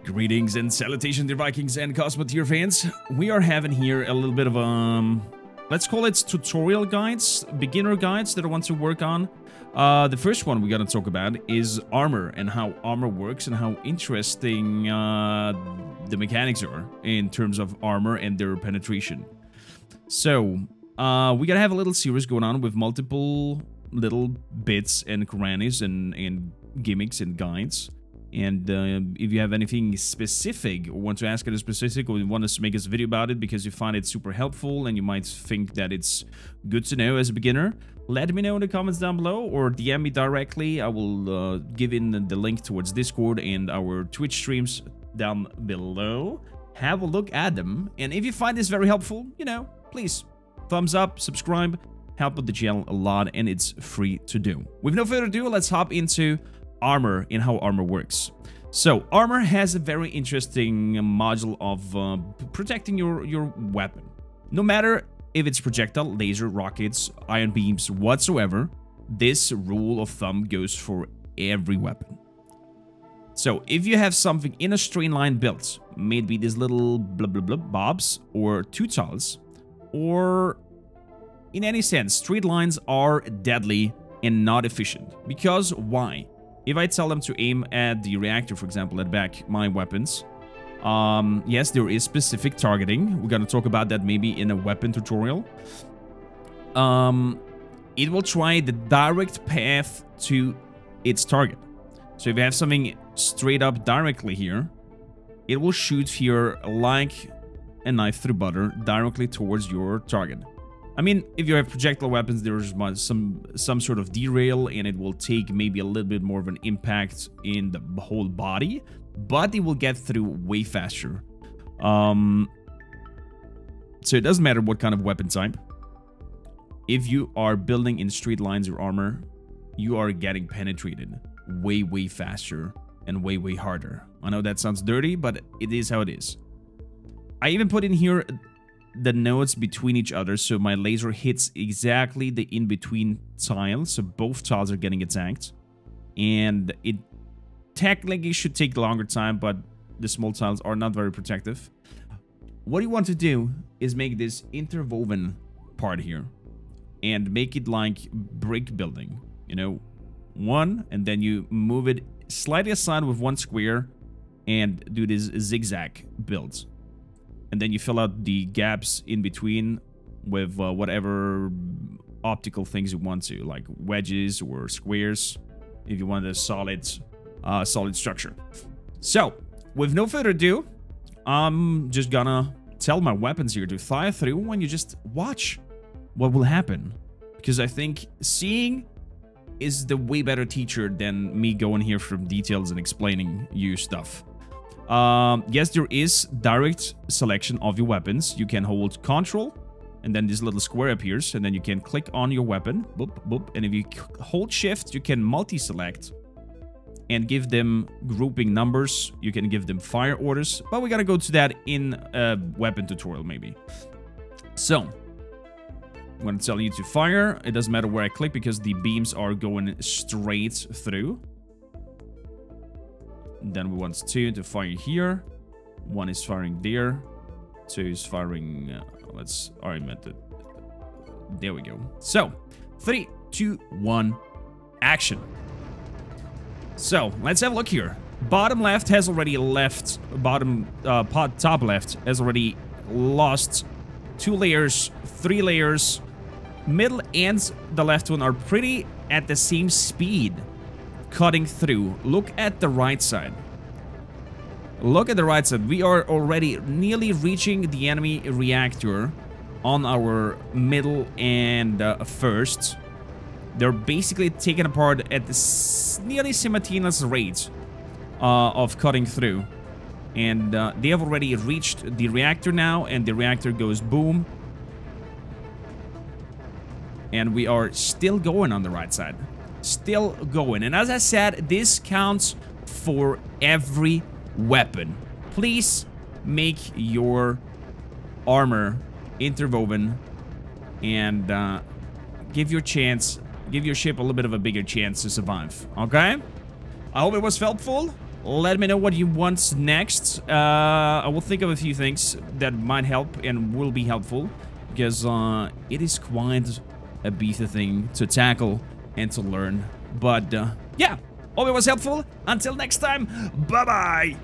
Greetings and salutations, dear Vikings and Cosmoteer fans. We are having here a little bit of let's call it tutorial guides, beginner guides that I want to work on. The first one we're gonna talk about is armor and how armor works and how interesting the mechanics are in terms of armor and their penetration. So we gotta have a little series going on with multiple little bits and crannies and gimmicks and guides. And if you have anything specific or want to ask it specific or you want us to make us a video about it because you find it super helpful and you might think that it's good to know as a beginner, let me know in the comments down below or DM me directly. I will give in the link towards Discord and our Twitch streams down below. Have a look at them. And if you find this very helpful, you know, please thumbs up, subscribe, help with the channel a lot, and it's free to do. With no further ado, let's hop into armor and how armor works. So armor has a very interesting module of protecting your weapon. No matter if it's projectile, laser, rockets, iron beams, whatsoever, this rule of thumb goes for every weapon. So if you have something in a straight line built, maybe these little blah blah blah bobs or two tiles, or in any sense, straight lines are deadly and not efficient. Because why? If I tell them to aim at the reactor, for example, at back my weapons, yes, there is specific targeting. We're gonna talk about that maybe in a weapon tutorial. It will try the direct path to its target. So if you have something straight up directly here, it will shoot here like a knife through butter directly towards your target. I mean, if you have projectile weapons, there's some sort of derail, and it will take maybe a little bit more of an impact in the whole body, but it will get through way faster. So it doesn't matter what kind of weapon type. If you are building in straight lines your armor, you are getting penetrated way faster and way harder. I know that sounds dirty, but it is how it is. I even put in here the nodes between each other, so my laser hits exactly the in-between tiles, so both tiles are getting attacked. And it technically should take longer time, but the small tiles are not very protective. What you want to do is make this interwoven part here and make it like brick building, you know, one, and then you move it slightly aside with one square and do this zigzag build. And then you fill out the gaps in between with whatever optical things you want to, like wedges or squares, if you want a solid structure. So, with no further ado, I'm just gonna tell my weapons here to fire through and you just watch what will happen. Because I think seeing is the way better teacher than me going here from details and explaining you stuff. Yes, there is direct selection of your weapons. You can hold Control, and then this little square appears, and then you can click on your weapon, boop, boop, and if you hold Shift, you can multi-select and give them grouping numbers. You can give them fire orders, but we gotta go to that in a weapon tutorial, maybe. So, I'm gonna tell you to fire. It doesn't matter where I click because the beams are going straight through. Then we want two to fire here. One is firing there. Two is firing. Let's orient it. There we go. So, 3, 2, 1, action. So, let's have a look here. Bottom left has already left. Top left has already lost 2 layers, 3 layers. Middle and the left one are pretty at the same speed. Cutting through. Look at the right side. Look at the right side. We are already nearly reaching the enemy reactor on our middle and first. They're basically taken apart at the nearly simultaneous rate of cutting through. And they have already reached the reactor now, and the reactor goes boom. And we are still going on the right side. Still going. And as I said, this counts for every weapon. Please make your armor interwoven and give your ship a little bit of a bigger chance to survive. Okay? I hope it was helpful. Let me know what you want next. I will think of a few things that might help and will be helpful, because it is quite a beefy thing to tackle and to learn. But yeah, hope it was helpful. Until next time, bye-bye!